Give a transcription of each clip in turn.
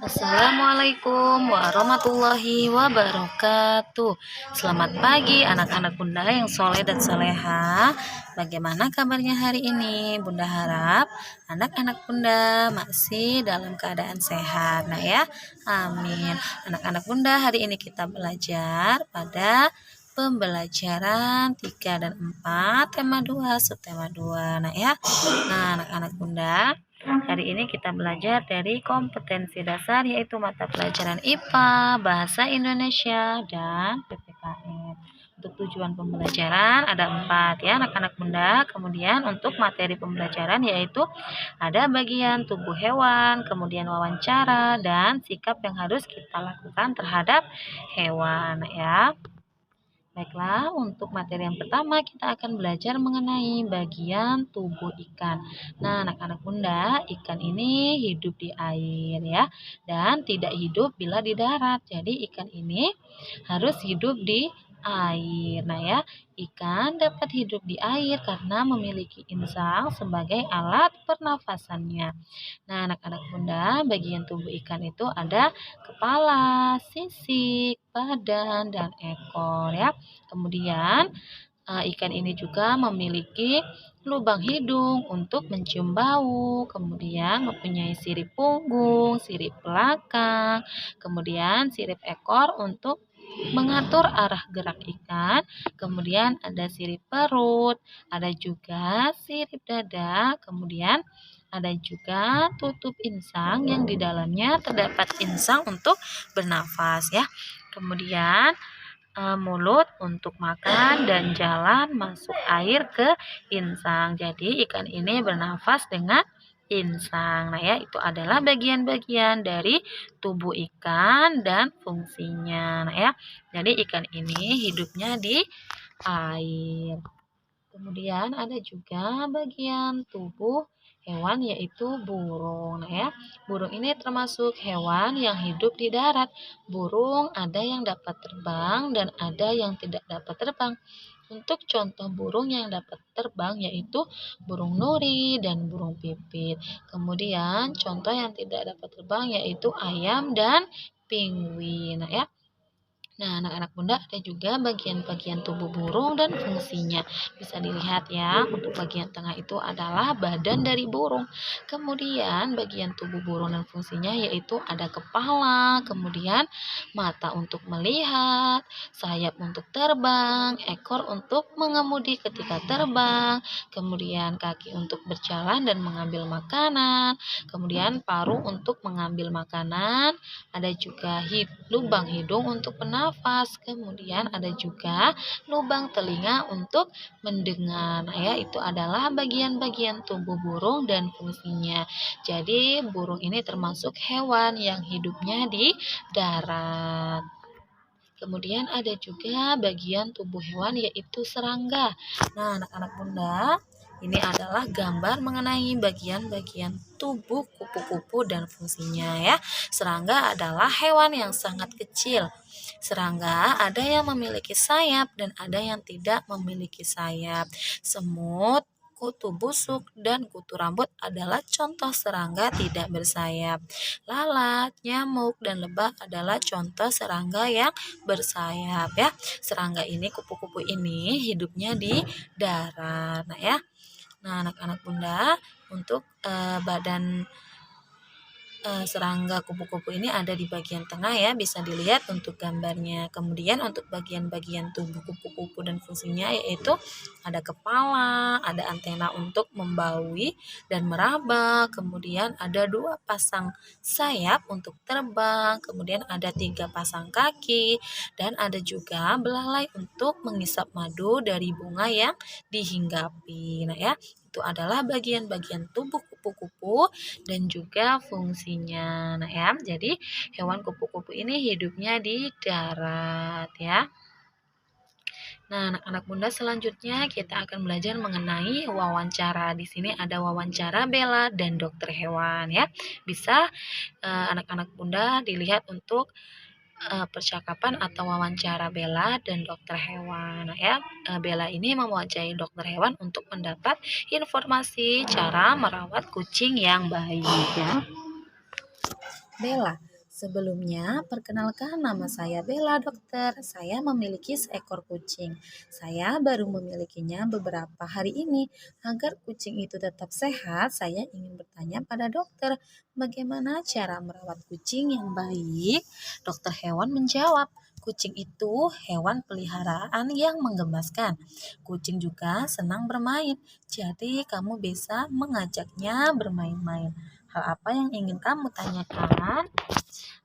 Assalamualaikum warahmatullahi wabarakatuh. Selamat pagi anak-anak Bunda yang soleh dan soleha. Bagaimana kabarnya hari ini? Bunda harap anak-anak Bunda masih dalam keadaan sehat. Nah ya, amin. Anak-anak Bunda, hari ini kita belajar pada pembelajaran 3 dan 4 tema 2 subtema 2. Nah ya, anak-anak Bunda, hari ini kita belajar dari kompetensi dasar yaitu mata pelajaran IPA, Bahasa Indonesia, dan PPKN. Untuk tujuan pembelajaran ada 4 ya anak-anak Bunda. Kemudian untuk materi pembelajaran yaitu ada bagian tubuh hewan, kemudian wawancara, dan sikap yang harus kita lakukan terhadap hewan ya. Baiklah, untuk materi yang pertama kita akan belajar mengenai bagian tubuh ikan. Nah, anak-anak Bunda, ikan ini hidup di air ya, dan tidak hidup bila di darat. Jadi ikan ini harus hidup di air. Nah ya, ikan dapat hidup di air karena memiliki insang sebagai alat pernafasannya. Nah, anak-anak Bunda, bagian tubuh ikan itu ada kepala, sisik, badan, dan ekor ya. Kemudian ikan ini juga memiliki lubang hidung untuk mencium bau, kemudian mempunyai sirip punggung, sirip belakang, kemudian sirip ekor untuk mengatur arah gerak ikan, kemudian ada sirip perut, ada juga sirip dada, kemudian ada juga tutup insang yang di dalamnya terdapat insang untuk bernafas ya. Kemudian mulut untuk makan dan jalan masuk air ke insang. Jadi ikan ini bernafas dengan insang. Nah ya, itu adalah bagian-bagian dari tubuh ikan dan fungsinya. Nah ya, jadi ikan ini hidupnya di air. Kemudian ada juga bagian tubuh hewan yaitu burung. Nah ya, burung ini termasuk hewan yang hidup di darat. Burung ada yang dapat terbang dan ada yang tidak dapat terbang. Untuk contoh burung yang dapat terbang yaitu burung nuri dan burung pipit. Kemudian contoh yang tidak dapat terbang yaitu ayam dan penguin. Nah ya, nah, anak-anak Bunda ada juga bagian-bagian tubuh burung dan fungsinya. Bisa dilihat ya, untuk bagian tengah itu adalah badan dari burung. Kemudian bagian tubuh burung dan fungsinya yaitu ada kepala, kemudian mata untuk melihat, sayap untuk terbang, ekor untuk mengemudi ketika terbang, kemudian kaki untuk berjalan dan mengambil makanan, kemudian paruh untuk mengambil makanan, ada juga lubang hidung untuk bernafas, kemudian ada juga lubang telinga untuk mendengar. Nah ya, itu adalah bagian-bagian tubuh burung dan fungsinya. Jadi burung ini termasuk hewan yang hidupnya di darat. Kemudian ada juga bagian tubuh hewan yaitu serangga. Nah, anak-anak Bunda, ini adalah gambar mengenai bagian-bagian tubuh kupu-kupu dan fungsinya ya. Serangga adalah hewan yang sangat kecil. Serangga ada yang memiliki sayap dan ada yang tidak memiliki sayap. Semut, kutu busuk, dan kutu rambut adalah contoh serangga tidak bersayap. Lalat, nyamuk, dan lebah adalah contoh serangga yang bersayap ya. Serangga ini, kupu-kupu ini hidupnya di darat. Nah ya, nah anak-anak Bunda, untuk badan serangga kupu-kupu ini ada di bagian tengah ya, bisa dilihat untuk gambarnya. Kemudian untuk bagian-bagian tubuh kupu-kupu dan fungsinya yaitu ada kepala, ada antena untuk membaui dan meraba, kemudian ada 2 pasang sayap untuk terbang, kemudian ada 3 pasang kaki, dan ada juga belalai untuk menghisap madu dari bunga yang dihinggapi. Nah ya, itu adalah bagian-bagian tubuh kupu-kupu dan juga fungsinya. Nah ya, jadi hewan kupu-kupu ini hidupnya di darat ya. Nah, anak-anak Bunda, selanjutnya kita akan belajar mengenai wawancara. Di sini ada wawancara Bella dan dokter hewan ya. Bisa anak-anak Bunda dilihat untuk percakapan atau wawancara Bella dan dokter hewan. Nah ya, Bella ini mewawancarai dokter hewan untuk mendapat informasi cara merawat kucing yang baik ya. Bella, Sebelumnya, perkenalkan nama saya Bella, dokter. Saya memiliki seekor kucing. Saya baru memilikinya beberapa hari ini. Agar kucing itu tetap sehat, saya ingin bertanya pada dokter, bagaimana cara merawat kucing yang baik? Dokter hewan menjawab, kucing itu hewan peliharaan yang menggemaskan. Kucing juga senang bermain, jadi kamu bisa mengajaknya bermain-main. Hal apa yang ingin kamu tanyakan?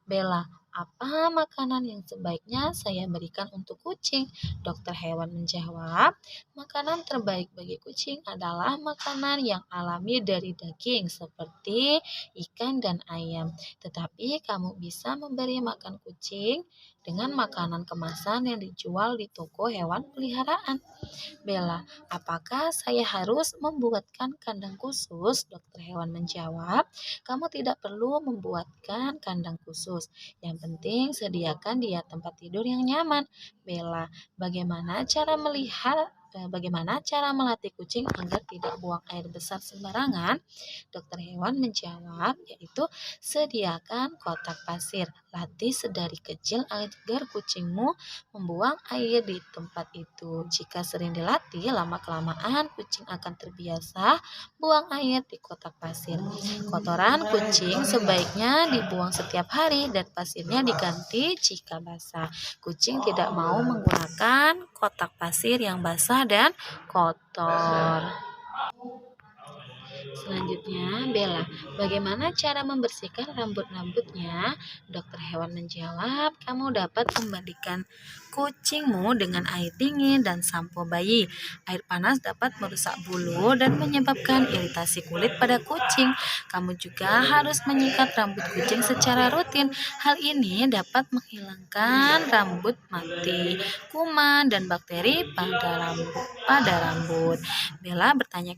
Bella, apa makanan yang sebaiknya saya berikan untuk kucing? Dokter hewan menjawab, makanan terbaik bagi kucing adalah makanan yang alami dari daging seperti ikan dan ayam. Tetapi kamu bisa memberi makan kucing dengan makanan kemasan yang dijual di toko hewan peliharaan. Bella, apakah saya harus membuatkan kandang khusus? Dokter hewan menjawab, kamu tidak perlu membuatkan kandang khusus. Yang penting sediakan dia tempat tidur yang nyaman. Bella, bagaimana cara melatih kucing agar tidak buang air besar sembarangan? Dokter hewan menjawab, yaitu sediakan kotak pasir. Latih sedari kecil agar kucingmu membuang air di tempat itu. Jika sering dilatih, lama-kelamaan kucing akan terbiasa buang air di kotak pasir. Kotoran kucing sebaiknya dibuang setiap hari dan pasirnya diganti jika basah. Kucing tidak mau menggunakan kotak pasir yang basah dan kotor. Selanjutnya, Bella, bagaimana cara membersihkan rambut-rambutnya? Dokter hewan menjawab, kamu dapat membandikan kucingmu dengan air dingin dan sampo bayi. Air panas dapat merusak bulu dan menyebabkan iritasi kulit pada kucing. Kamu juga harus menyikat rambut kucing secara rutin. Hal ini dapat menghilangkan rambut mati, kuman, dan bakteri pada rambut. Bella bertanya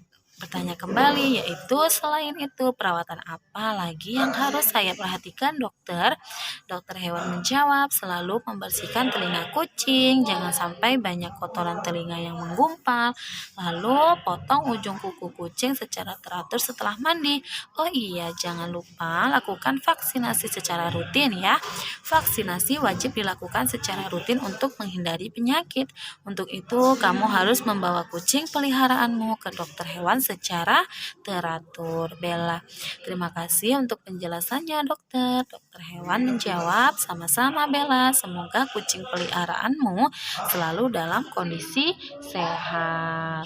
kembali, yaitu selain itu perawatan apa lagi yang harus saya perhatikan, dokter? Dokter hewan menjawab, selalu membersihkan telinga kucing, jangan sampai banyak kotoran telinga yang menggumpal. Lalu potong ujung kuku kucing secara teratur setelah mandi. Oh iya, jangan lupa lakukan vaksinasi secara rutin ya. Vaksinasi wajib dilakukan secara rutin untuk menghindari penyakit. Untuk itu, kamu harus membawa kucing peliharaanmu ke dokter hewan secara teratur. Bella, terima kasih untuk penjelasannya, dokter. Dokter hewan menjawab, sama-sama Bella. Semoga kucing peliharaanmu selalu dalam kondisi sehat.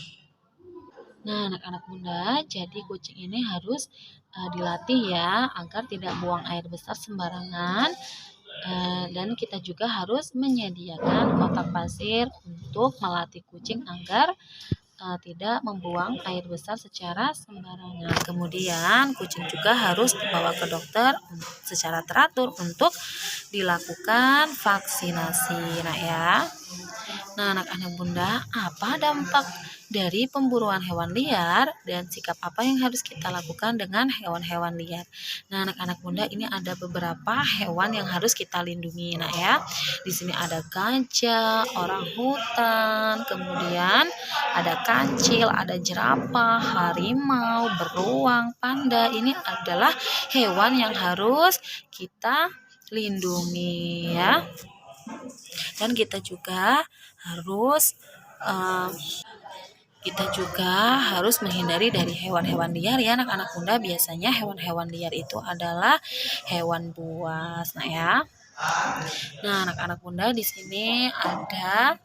Nah, anak-anak muda, jadi kucing ini harus dilatih ya agar tidak buang air besar sembarangan. Dan kita juga harus menyediakan kotak pasir untuk melatih kucing agar tidak membuang air besar secara sembarangan. Kemudian kucing juga harus dibawa ke dokter secara teratur untuk dilakukan vaksinasi. Nah ya. Nah, anak-anak bunda, apa dampak dari pemburuan hewan liar dan sikap apa yang harus kita lakukan dengan hewan-hewan liar? Nah, anak-anak bunda, ini ada beberapa hewan yang harus kita lindungi. Nah ya, di sini ada gajah, orang hutan, kemudian ada kancil, ada jerapah, harimau, beruang, panda. Ini adalah hewan yang harus kita lindungi ya. Dan kita juga harus menghindari dari hewan-hewan liar ya anak-anak bunda. Biasanya hewan-hewan liar itu adalah hewan buas. Nah ya. Nah, anak-anak bunda, di sini ada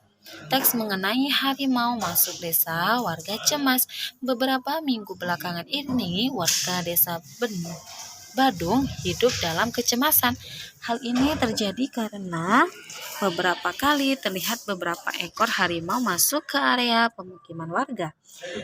teks mengenai harimau masuk desa, warga cemas. Beberapa minggu belakangan ini, warga desa Badung hidup dalam kecemasan. Hal ini terjadi karena beberapa kali terlihat beberapa ekor harimau masuk ke area pemukiman warga.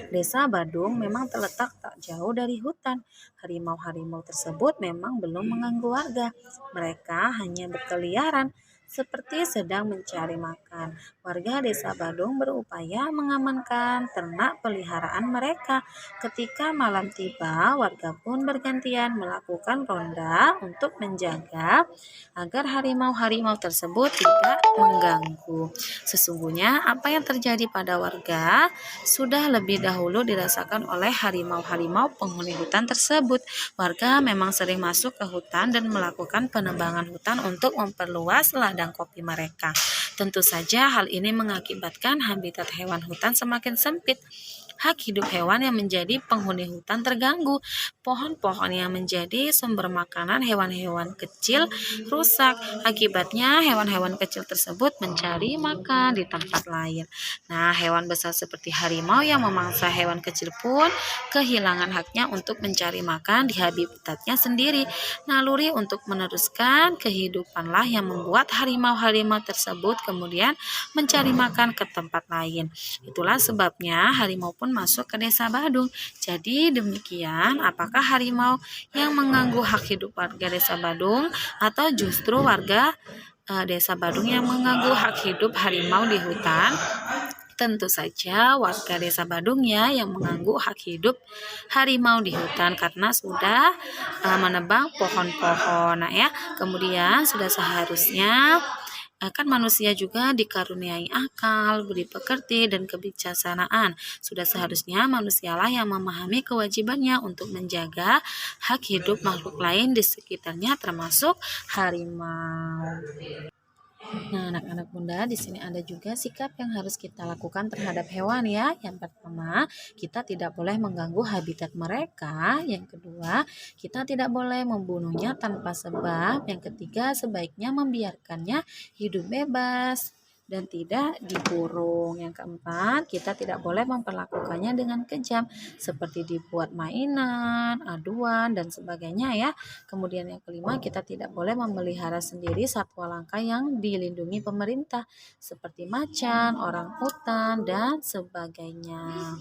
Desa Badung memang terletak tak jauh dari hutan. Harimau-harimau tersebut memang belum mengganggu warga. Mereka hanya berkeliaran seperti sedang mencari makan. Warga desa Badung berupaya mengamankan ternak peliharaan mereka. Ketika malam tiba, warga pun bergantian melakukan ronda untuk menjaga agar harimau-harimau tersebut tidak mengganggu. Sesungguhnya apa yang terjadi pada warga sudah lebih dahulu dirasakan oleh harimau-harimau penghuni hutan tersebut. Warga memang sering masuk ke hutan dan melakukan penebangan hutan untuk memperluas ladang kopi mereka. Tentu saja hal ini mengakibatkan habitat hewan hutan semakin sempit. Hak hidup hewan yang menjadi penghuni hutan terganggu. Pohon-pohon yang menjadi sumber makanan hewan-hewan kecil rusak. Akibatnya hewan-hewan kecil tersebut mencari makan di tempat lain. Nah, hewan besar seperti harimau yang memangsa hewan kecil pun kehilangan haknya untuk mencari makan di habitatnya sendiri. Naluri untuk meneruskan kehidupanlah yang membuat harimau-harimau tersebut kemudian mencari makan ke tempat lain. Itulah sebabnya harimau pun masuk ke desa Badung. Jadi demikian, apakah harimau yang mengganggu hak hidup warga desa Badung atau justru warga desa Badung yang mengganggu hak hidup harimau di hutan? Tentu saja warga desa Badung ya yang mengganggu hak hidup harimau di hutan karena sudah menebang pohon-pohon. Nah ya, kemudian sudah seharusnya kan manusia juga dikaruniai akal, budi pekerti, dan kebijaksanaan. Sudah seharusnya manusialah yang memahami kewajibannya untuk menjaga hak hidup makhluk lain di sekitarnya termasuk harimau. Nah, anak-anak bunda, di sini ada juga sikap yang harus kita lakukan terhadap hewan ya. Yang pertama, kita tidak boleh mengganggu habitat mereka. Yang kedua, kita tidak boleh membunuhnya tanpa sebab. Yang ketiga, sebaiknya membiarkannya hidup bebas dan tidak dikurung. Yang keempat, kita tidak boleh memperlakukannya dengan kejam seperti dibuat mainan, aduan, dan sebagainya ya. Kemudian yang kelima, kita tidak boleh memelihara sendiri satwa langka yang dilindungi pemerintah seperti macan, orang hutan, dan sebagainya.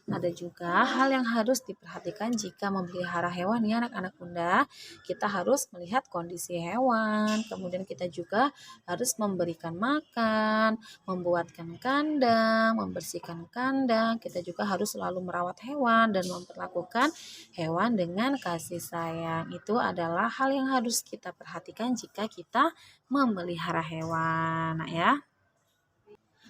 Ada juga hal yang harus diperhatikan jika memelihara hewan ya anak-anak bunda. Kita harus melihat kondisi hewan, kemudian kita juga harus memberikan makan, membuatkan kandang, membersihkan kandang. Kita juga harus selalu merawat hewan dan memperlakukan hewan dengan kasih sayang. Itu adalah hal yang harus kita perhatikan jika kita memelihara hewan. Nah ya.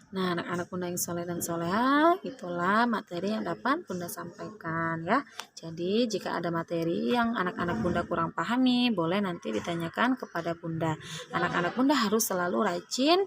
Nah, anak-anak bunda yang soleh dan soleha, itulah materi yang dapat bunda sampaikan ya. Jadi, jika ada materi yang anak-anak bunda kurang pahami, boleh nanti ditanyakan kepada bunda. Anak-anak bunda harus selalu rajin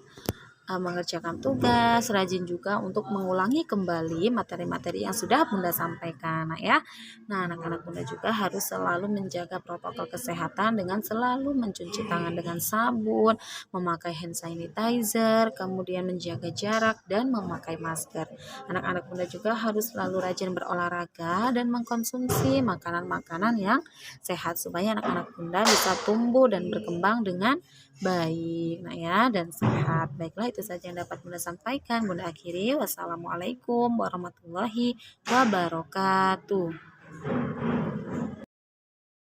mengerjakan tugas, rajin juga untuk mengulangi kembali materi-materi yang sudah bunda sampaikan. Nah ya, nah anak-anak bunda juga harus selalu menjaga protokol kesehatan dengan selalu mencuci tangan dengan sabun, memakai hand sanitizer, kemudian menjaga jarak dan memakai masker. Anak-anak bunda juga harus selalu rajin berolahraga dan mengkonsumsi makanan-makanan yang sehat supaya anak-anak bunda bisa tumbuh dan berkembang dengan baik, nah ya, dan sehat. Baiklah, itu saja yang dapat bunda sampaikan. Bunda akhiri, wassalamualaikum warahmatullahi wabarakatuh.